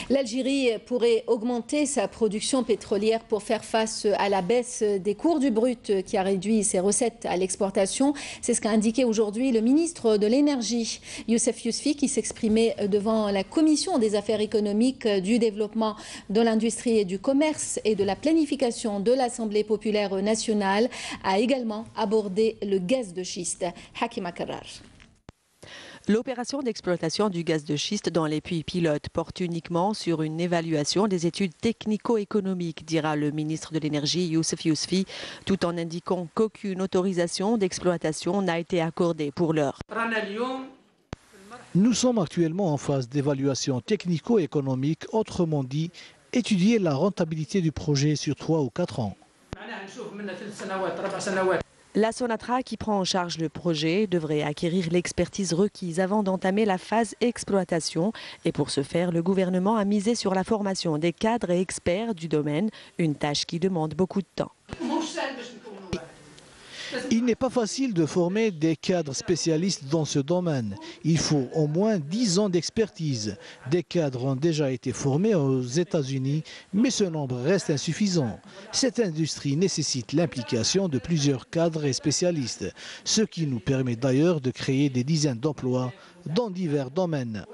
L'Algérie pourrait augmenter sa production pétrolière pour faire face à la baisse des cours du brut qui a réduit ses recettes à l'exportation. C'est ce qu'a indiqué aujourd'hui le ministre de l'Énergie, Youssef Yousfi, qui s'exprimait devant la Commission des affaires économiques, du développement de l'industrie et du commerce et de la planification de l'Assemblée populaire nationale, a également abordé le gaz de schiste. Hakima Karrar. L'opération d'exploitation du gaz de schiste dans les puits pilotes porte uniquement sur une évaluation des études technico-économiques, dira le ministre de l'Énergie, Youssef Yousfi, tout en indiquant qu'aucune autorisation d'exploitation n'a été accordée pour l'heure. Nous sommes actuellement en phase d'évaluation technico-économique, autrement dit, étudier la rentabilité du projet sur 3 ou 4 ans. La Sonatra, qui prend en charge le projet, devrait acquérir l'expertise requise avant d'entamer la phase exploitation. Et pour ce faire, le gouvernement a misé sur la formation des cadres et experts du domaine, une tâche qui demande beaucoup de temps. Il n'est pas facile de former des cadres spécialistes dans ce domaine. Il faut au moins 10 ans d'expertise. Des cadres ont déjà été formés aux États-Unis, mais ce nombre reste insuffisant. Cette industrie nécessite l'implication de plusieurs cadres et spécialistes, ce qui nous permet d'ailleurs de créer des dizaines d'emplois dans divers domaines.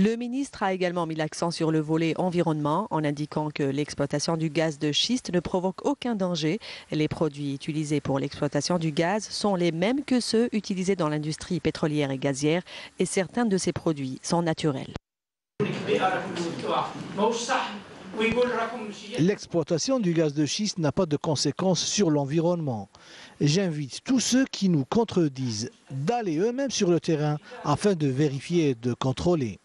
Le ministre a également mis l'accent sur le volet environnement en indiquant que l'exploitation du gaz de schiste ne provoque aucun danger. Les produits utilisés pour l'exploitation du gaz sont les mêmes que ceux utilisés dans l'industrie pétrolière et gazière et certains de ces produits sont naturels. L'exploitation du gaz de schiste n'a pas de conséquences sur l'environnement. J'invite tous ceux qui nous contredisent d'aller eux-mêmes sur le terrain afin de vérifier et de contrôler.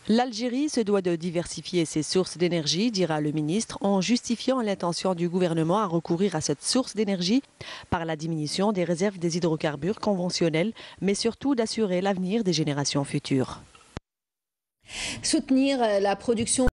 L'Algérie se doit de diversifier ses sources d'énergie, dira le ministre, en justifiant l'intention du gouvernement à recourir à cette source d'énergie par la diminution des réserves des hydrocarbures conventionnels, mais surtout d'assurer l'avenir des générations futures. Soutenir la production